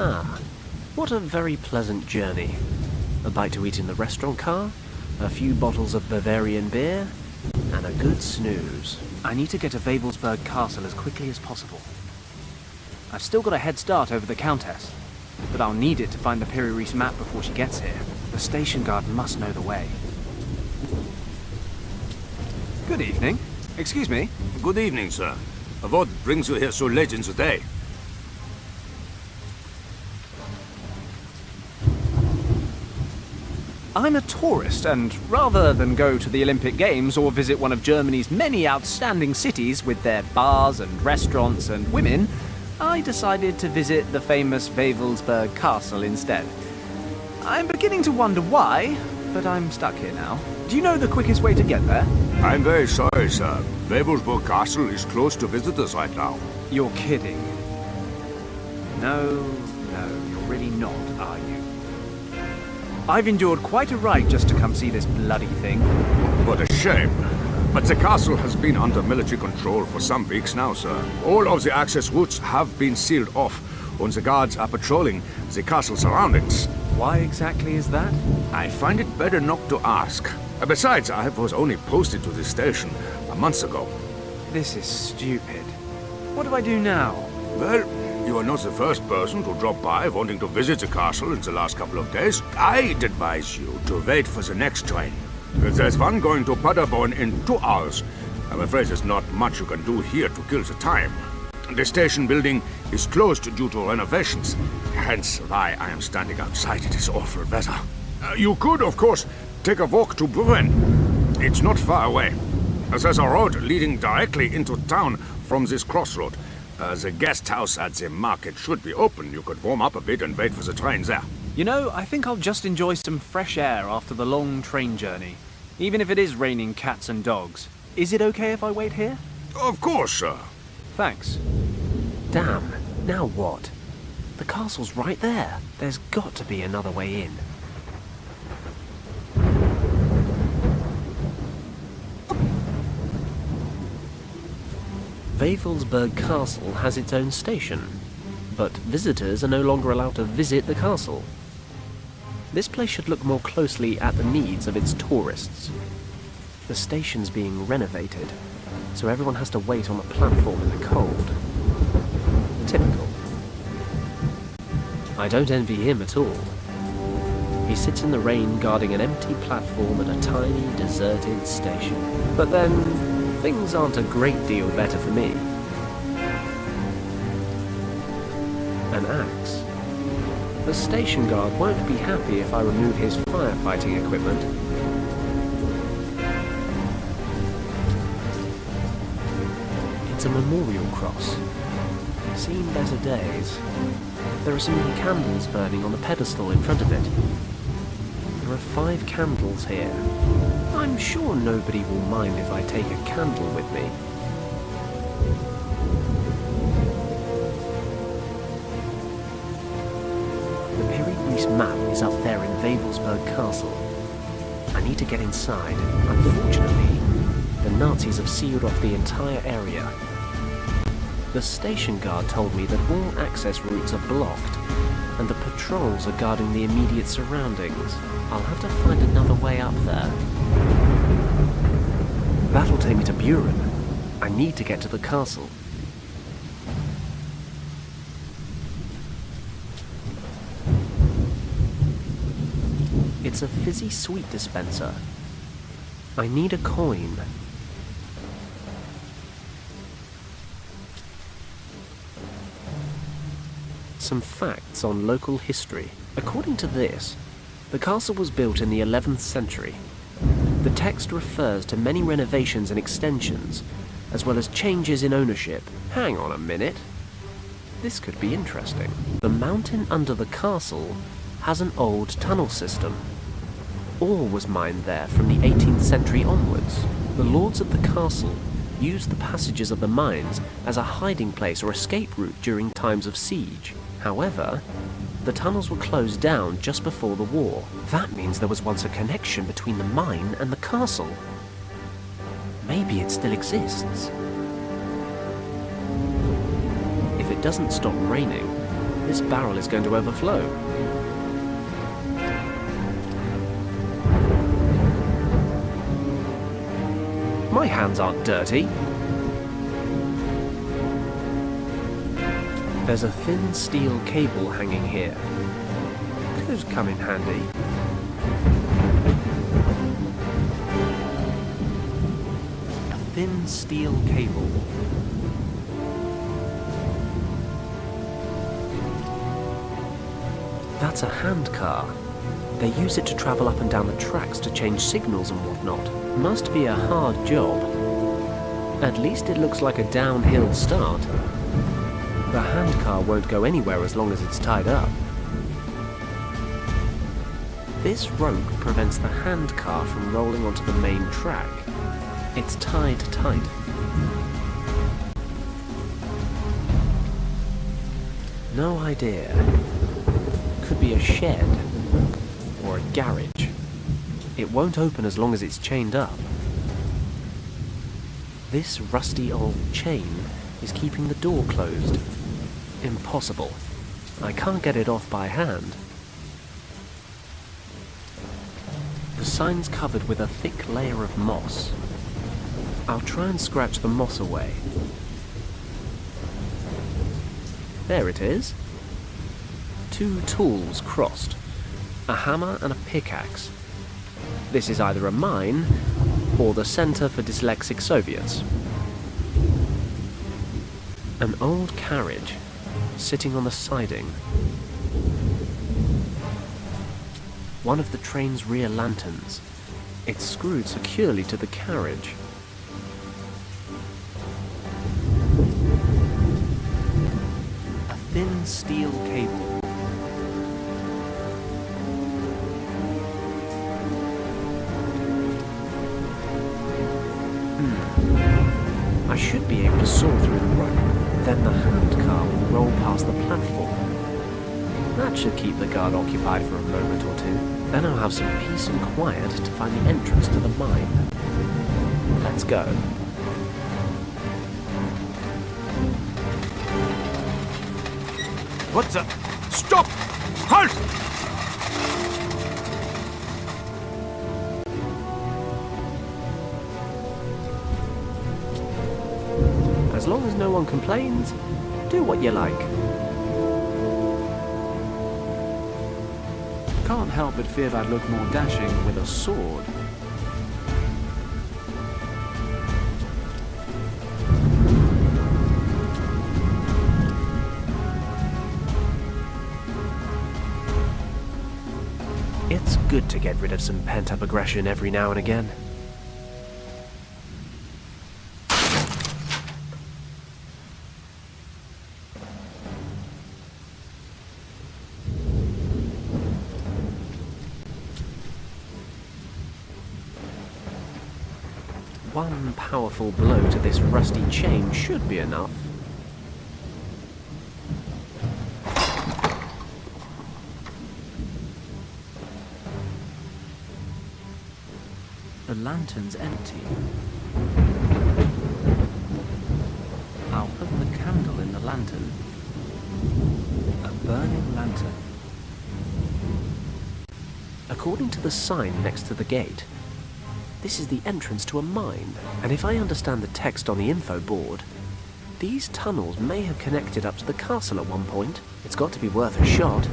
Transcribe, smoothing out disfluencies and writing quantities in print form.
Ah, what a very pleasant journey. A bite to eat in the restaurant car, a few bottles of Bavarian beer, and a good snooze. I need to get to Wewelsburg Castle as quickly as possible. I've still got a head start over the Countess, but I'll need it to find the Piri-Reis map before she gets here. The station guard must know the way. Good evening. Excuse me. Good evening, sir. What brings you here so late in the day? I'm a tourist, and rather than go to the Olympic Games or visit one of Germany's many outstanding cities with their bars and restaurants and women, I decided to visit the famous Wewelsburg Castle instead. I'm beginning to wonder why, but I'm stuck here now. Do you know the quickest way to get there? I'm very sorry, sir. Wewelsburg Castle is closed to visitors right now. You're kidding. No, you're really not, are you? I've endured quite a ride just to come see this bloody thing. What a shame. But the castle has been under military control for some weeks now, sir. All of the access routes have been sealed off, and the guards are patrolling the castle surroundings. Why exactly is that? I find it better not to ask. Besides, I was only posted to this station a month ago. This is stupid. What do I do now? Well, you are not the first person to drop by wanting to visit the castle in the last couple of days. I'd advise you to wait for the next train. There's one going to Paderborn in 2 hours. I'm afraid there's not much you can do here to kill the time. The station building is closed due to renovations, hence why I am standing outside. It is awful weather. You could, of course, take a walk to Brünn. It's not far away. There's a road leading directly into town from this crossroad. The guest house at the market should be open. You could warm up a bit and wait for the train there. You know, I think I'll just enjoy some fresh air after the long train journey. Even if it is raining cats and dogs. Is it okay if I wait here? Of course, sir. Thanks. Damn, now what? The castle's right there. There's got to be another way in. Wewelsburg Castle has its own station, but visitors are no longer allowed to visit the castle. This place should look more closely at the needs of its tourists. The station's being renovated, so everyone has to wait on a platform in the cold. Typical. I don't envy him at all. He sits in the rain guarding an empty platform at a tiny, deserted station. But then, things aren't a great deal better for me. An axe. The station guard won't be happy if I remove his firefighting equipment. It's a memorial cross. Seen better days. There are some candles burning on the pedestal in front of it. There are 5 candles here. I'm sure nobody will mind if I take a candle with me. The Piri-Reis map is up there in Wewelsburg Castle. I need to get inside. Unfortunately, the Nazis have sealed off the entire area. The station guard told me that all access routes are blocked, and the patrols are guarding the immediate surroundings. I'll have to find another way up there. That'll take me to Buren. I need to get to the castle. It's a fizzy sweet dispenser. I need a coin. Some facts on local history. According to this, the castle was built in the 11th century. The text refers to many renovations and extensions, as well as changes in ownership. Hang on a minute. This could be interesting. The mountain under the castle has an old tunnel system. Ore was mined there from the 18th century onwards. The lords of the castle used the passages of the mines as a hiding place or escape route during times of siege. However, the tunnels were closed down just before the war. That means there was once a connection between the mine and the castle. Maybe it still exists. If it doesn't stop raining, This barrel is going to overflow. My hands aren't dirty. There's a thin steel cable hanging here. Could come in handy. A thin steel cable. That's a handcar. They use it to travel up and down the tracks to change signals and whatnot. Must be a hard job. At least it looks like a downhill start. The handcar won't go anywhere as long as it's tied up. This rope prevents the handcar from rolling onto the main track. It's tied tight. No idea. Could be a shed or a garage. It won't open as long as it's chained up. This rusty old chain is keeping the door closed. Impossible. I can't get it off by hand. The sign's covered with a thick layer of moss. I'll try and scratch the moss away. There it is. 2 tools crossed. A hammer and a pickaxe. This is either a mine or the Center for Dyslexic Soviets. An old carriage sitting on the siding. One of the train's rear lanterns. It's screwed securely to the carriage. A thin steel cable. I should be able to saw through the rope. Then the handcar will roll past the platform. That should keep the guard occupied for a moment or two. Then I'll have some peace and quiet to find the entrance to the mine. Let's go. What the? Stop! Halt! As long as no one complains, do what you like. Can't help but fear I'd look more dashing with a sword. It's good to get rid of some pent-up aggression every now and again. One powerful blow to this rusty chain should be enough. The lantern's empty. I'll put the candle in the lantern. A burning lantern. According to the sign next to the gate, this is the entrance to a mine, and if I understand the text on the info board, these tunnels may have connected up to the castle at one point. It's got to be worth a shot.